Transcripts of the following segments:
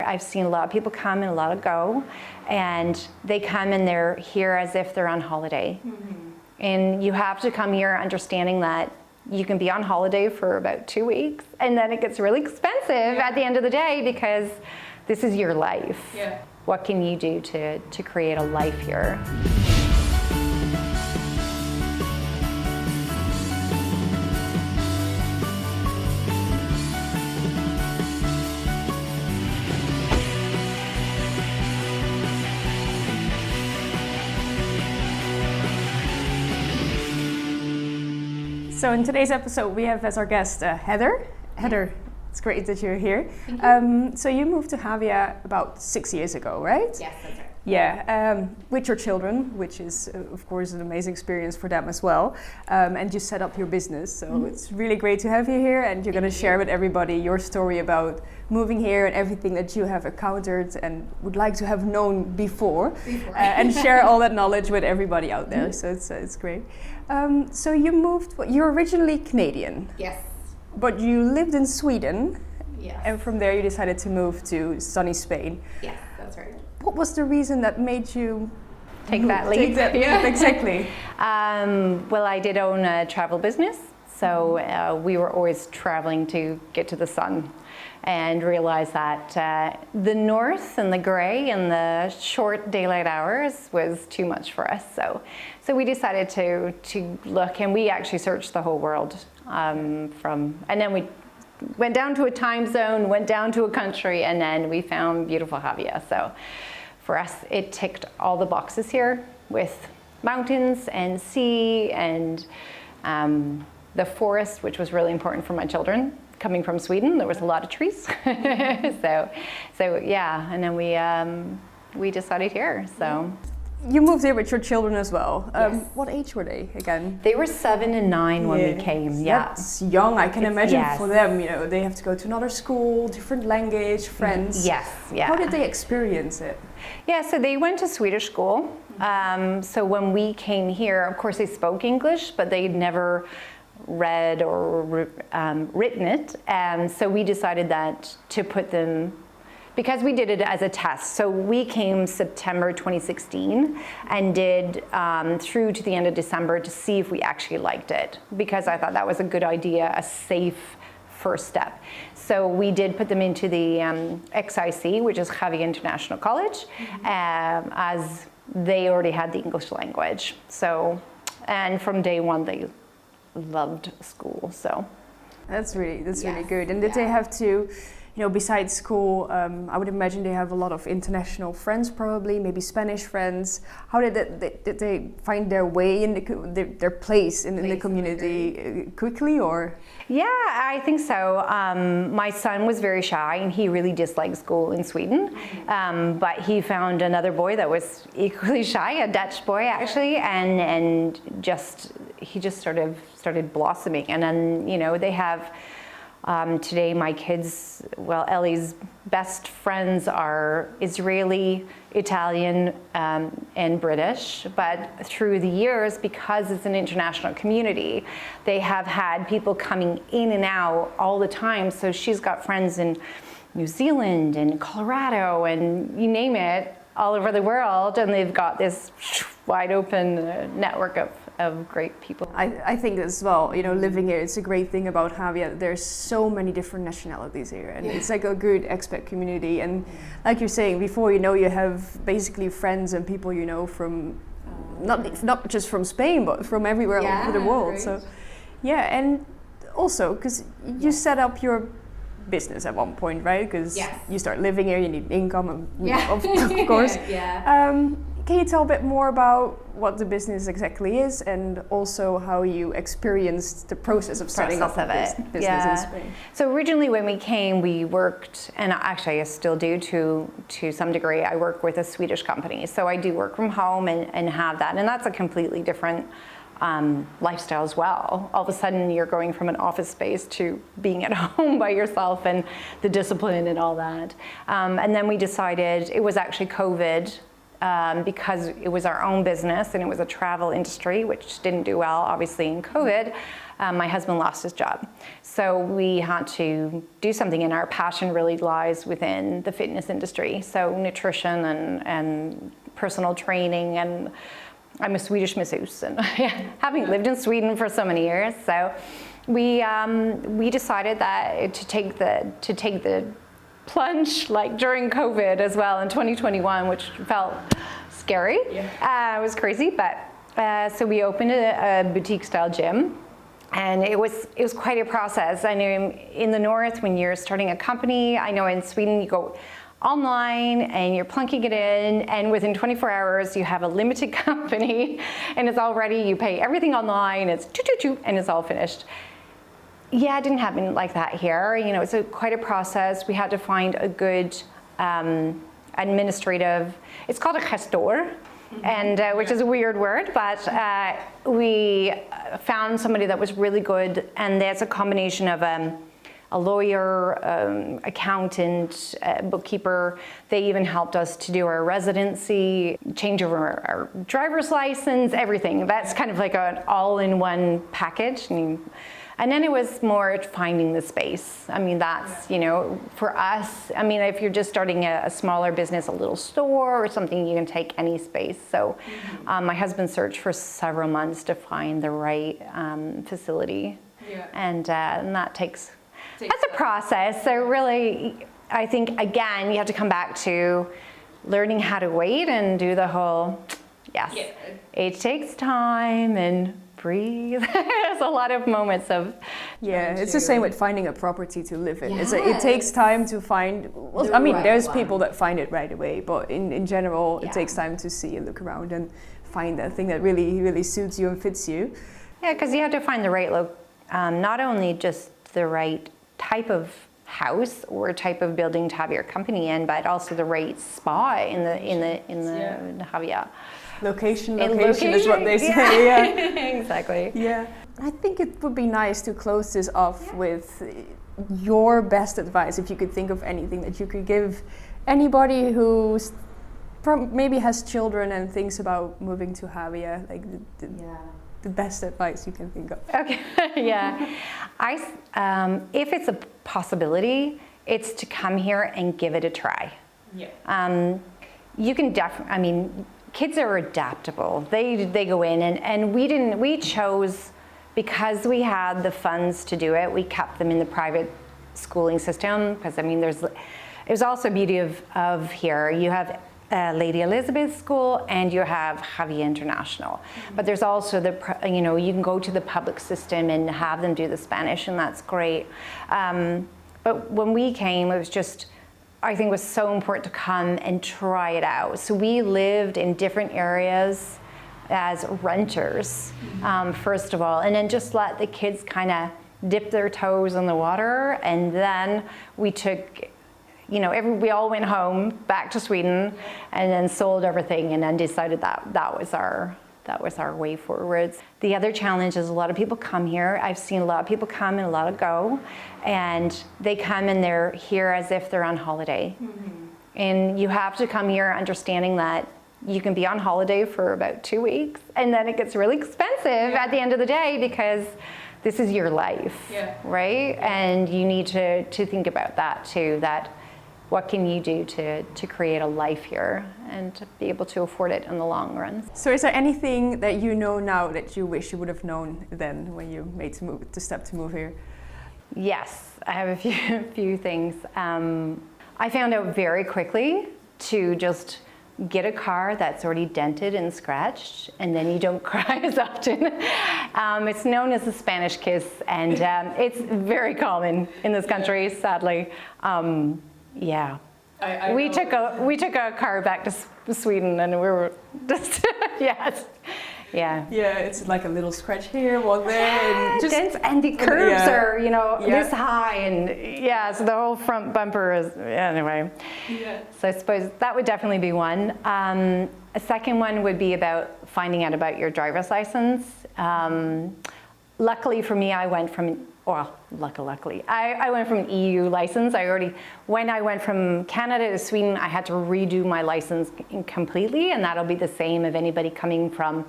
I've seen a lot of people come and a lot of go, and they come and they're here as if they're on holiday. And you have to come here understanding that you can be on holiday for about 2 weeks, and then it gets really expensive at the end of the day, because this is your life. What can you do to create a life here? So in today's episode, we have as our guest Heather. Heather, it's great that you're here. So you moved to Javea about 6 years ago, right? Yes, that's right. Yeah, with your children, which is of course an amazing experience for them as well. And you set up your business, so it's really great to have you here, and you're going to share with everybody your story about moving here and everything that you have encountered and would like to have known before. And share all that knowledge with everybody out there. So it's great. So you moved, you're originally Canadian. Yes. But you lived in Sweden. Yes. And from there you decided to move to sunny Spain. Yes, that's right. What was the reason that made you Take that leap. Take that leap, exactly. Well, I did own a travel business, so we were always traveling to get to the sun, and realized that the north and the gray and the short daylight hours was too much for us. So we decided to look, and we actually searched the whole world and then we went down to a time zone, went down to a country, and then we found beautiful Javea. So for us, it ticked all the boxes here, with mountains and sea and the forest, which was really important for my children. Coming from Sweden, there was a lot of trees. so yeah, and then we decided here. So. You moved here with your children as well. Yes. What age were they again? They were 7 and 9 when we came. Yeah, that's young. I can imagine yes. for them. You know, they have to go to another school, different language, friends. Yes, yeah. How did they experience it? Yeah, so they went to Swedish school. So when we came here, of course they spoke English, but they'd never read or written it. And so we decided that to put them, because we did it as a test. So we came September 2016 and did through to the end of December to see if we actually liked it, because I thought that was a good idea, a safe first step. So we did put them into the XIC, which is Javea International College, as they already had the English language. So, and from day one they loved school. So that's really good. And did they have to, you know, besides school, I would imagine they have a lot of international friends, probably, maybe Spanish friends. How did they find their way in their place in the community quickly, or? Yeah, I think so. My son was very shy, and he really disliked school in Sweden. But he found another boy that was equally shy, a Dutch boy actually, and he just started blossoming. And then, you know, they have. Today my kids, well, Ellie's best friends are Israeli, Italian, and British, but through the years, because it's an international community, they have had people coming in and out all the time. So she's got friends in New Zealand and Colorado and you name it, all over the world, and they've got this wide open network of great people. I think as well, you know, living here, it's a great thing about Javea. There's so many different nationalities here, and it's like a good expat community. And like you're saying, before you know, you have basically friends and people you know from not just from Spain, but from everywhere all over the world. Right. So yeah, and also because you set up your business at one point, right? Because you start living here, you need income, and of course. Can you tell a bit more about what the business exactly is, and also how you experienced the process of setting up a business in Spain? So originally when we came, we worked, and actually I still do to some degree, I work with a Swedish company. So I do work from home and have that, and that's a completely different lifestyle as well. All of a sudden you're going from an office space to being at home by yourself, and the discipline and all that. And then we decided, it was actually COVID because it was our own business and it was a travel industry, which didn't do well, obviously, in COVID. My husband lost his job. So we had to do something, and our passion really lies within the fitness industry. So nutrition and personal training, and I'm a Swedish masseuse, and having lived in Sweden for so many years. So we decided that to take the plunge, like during COVID as well in 2021, which felt scary. It was crazy, but so we opened a boutique style gym, and it was quite a process. I know in the north, when you're starting a company, I know in Sweden you go online and you're plunking it in, and within 24 hours you have a limited company and it's all ready. You pay everything online, it's and it's all finished. Yeah, it didn't happen like that here. You know, it's quite a process. We had to find a good administrative, it's called a gestor, and which is a weird word, but we found somebody that was really good, and that's a combination of a lawyer, accountant, bookkeeper. They even helped us to do our residency, change over our driver's license, everything. That's kind of like an all-in-one package. And then it was more finding the space. I mean, that's, you know, for us, I mean, if you're just starting a smaller business, a little store or something, you can take any space. So my husband searched for several months to find the right facility. And that takes that's a process. So really, I think, again, you have to come back to learning how to wait and do the whole, it takes time and breathe. There's a lot of moments of... Yeah, it's the same with finding a property to live in. Yes. It takes time to find... Well, I mean, there's people that find it right away, but in general, it takes time to see and look around and find that thing that really, really suits you and fits you. Yeah, because you have to find the right not only just the right type of house or type of building to have your company in, but also the right spot in the Javea. Location is what they say. Yeah. Exactly. Yeah. I think it would be nice to close this off with your best advice, if you could think of anything that you could give anybody who's maybe has children and thinks about moving to Javea, like the best advice you can think of. Okay. If it's a possibility, it's to come here and give it a try. You can definitely, I mean, kids are adaptable. They go in, and we chose, because we had the funds to do it, we kept them in the private schooling system, because I mean there's also beauty of here. You have Lady Elizabeth School and you have Javea International, but there's also you can go to the public system and have them do the Spanish, and that's great. But when we came, it was just, I think it was so important to come and try it out. So we lived in different areas as renters, first of all, and then just let the kids kind of dip their toes in the water, and then we took, we all went home back to Sweden, and then sold everything, and then decided that was our way forward. The other challenge is a lot of people come here. I've seen a lot of people come and a lot of go, and they come and they're here as if they're on holiday. And you have to come here understanding that you can be on holiday for about 2 weeks, and then it gets really expensive at the end of the day, because this is your life, right? And you need to think about that too, that what can you do to create a life here and to be able to afford it in the long run. So is there anything that you know now that you wish you would have known then when you made the step to move here? Yes, I have a few things. I found out very quickly to just get a car that's already dented and scratched, and then you don't cry as often. It's known as the Spanish kiss, and it's very common in this country, sadly. We took a car back to Sweden, and we were just it's like a little scratch here, one there, and the curbs are this high, and so the whole front bumper is anyway. So I suppose that would definitely be one. A second one would be about finding out about your driver's license. Luckily for me, I went from well, luckily, I went from EU license. When I went from Canada to Sweden, I had to redo my license completely, and that'll be the same of anybody coming from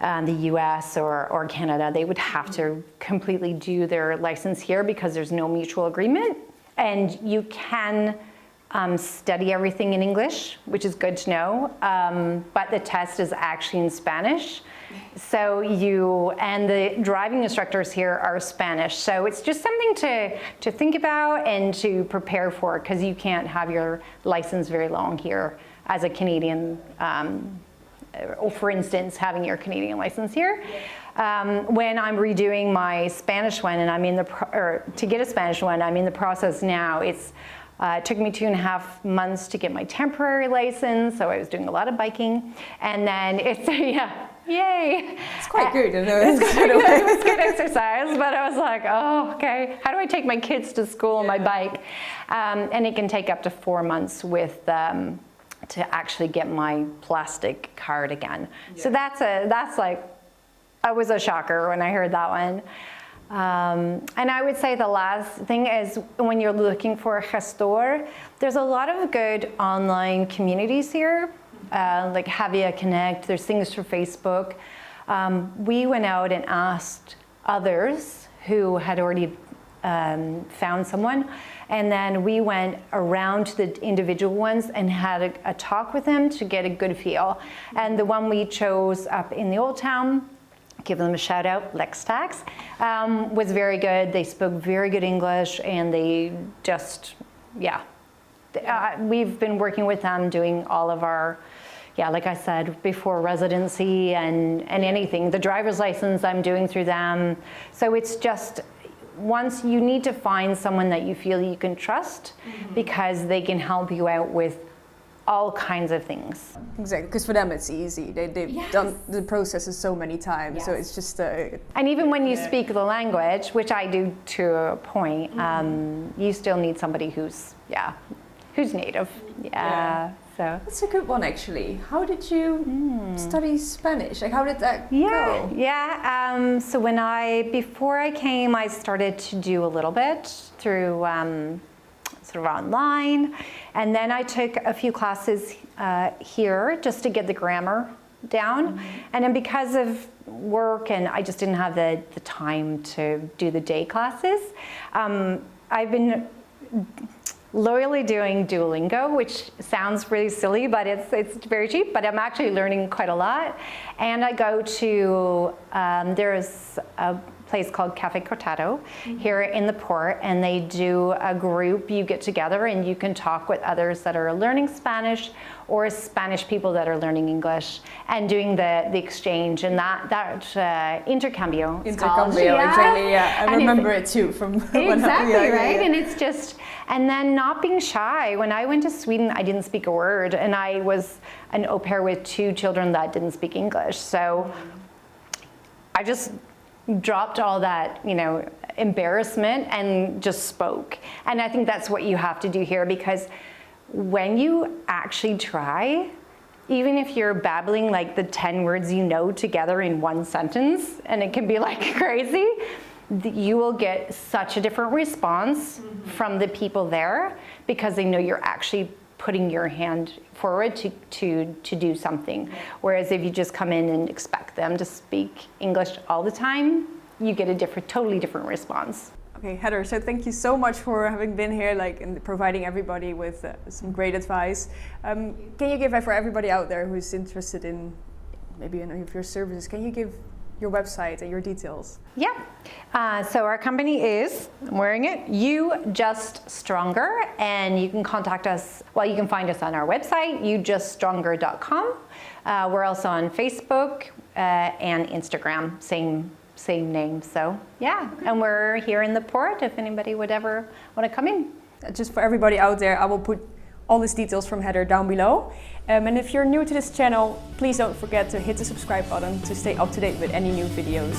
the US or Canada. They would have to completely do their license here because there's no mutual agreement. And you can study everything in English, which is good to know, but the test is actually in Spanish. So and the driving instructors here are Spanish. So it's just something to think about and to prepare for, because you can't have your license very long here as a Canadian, or for instance, having your Canadian license here. When I'm redoing my Spanish one, and to get a Spanish one, I'm in the process now. It took me 2.5 months to get my temporary license, so I was doing a lot of biking, and then yay! It's quite good. It was good exercise, but I was like, oh, okay, how do I take my kids to school on my bike? And it can take up to 4 months to actually get my plastic card again. Yeah. So that's like, I was a shocker when I heard that one. And I would say the last thing is, when you're looking for a gestor, there's a lot of good online communities here, like Javea Connect, there's things for Facebook. We went out and asked others who had already found someone, and then we went around to the individual ones and had a talk with them to get a good feel. And the one we chose up in the Old Town, give them a shout out, Lextax, was very good. They spoke very good English, and they just, we've been working with them doing all of our, like I said before, residency and anything. The driver's license I'm doing through them. So it's just, once you need to find someone that you feel you can trust, because they can help you out with all kinds of things. Exactly, because for them it's easy. They've done the processes so many times, so it's just and even when you speak the language, which I do to a point, you still need somebody who's native. So that's a good one, actually. How did you study Spanish? Like, how did that go? So before I came, I started to do a little bit through sort of online, and then I took a few classes here just to get the grammar down. And then because of work, and I just didn't have the time to do the day classes, I've been loyally doing Duolingo, which sounds really silly, but it's very cheap, but I'm actually learning quite a lot. And I go to, there's a place called Cafe Cortado here in the port, and they do a group. You get together and you can talk with others that are learning Spanish, or Spanish people that are learning English, and doing the exchange, and that intercambio. Exactly, yeah. I remember it too from right? And it's just, and then not being shy. When I went to Sweden, I didn't speak a word, and I was an au pair with 2 children that didn't speak English. So I just dropped all that, embarrassment and just spoke. And I think that's what you have to do here, because when you actually try, even if you're babbling like the 10 words you know together in one sentence, and it can be like crazy, you will get such a different response from the people there, because they know you're actually putting your hand forward to do something. Whereas if you just come in and expect them to speak English all the time, you get a totally different response. Okay, Heather, so thank you so much for having been here, and providing everybody with some great advice. Can you give, for everybody out there who's interested in maybe any of your services, can you give your website and your details? So our company is, I'm wearing it, You Just Stronger, and you can contact us, you can find us on our website, youjuststronger.com. We're also on Facebook and Instagram, same name. So and we're here in the port if anybody would ever want to come in. Just for everybody out there, I will put all these details from Heather down below. And if you're new to this channel, please don't forget to hit the subscribe button to stay up to date with any new videos.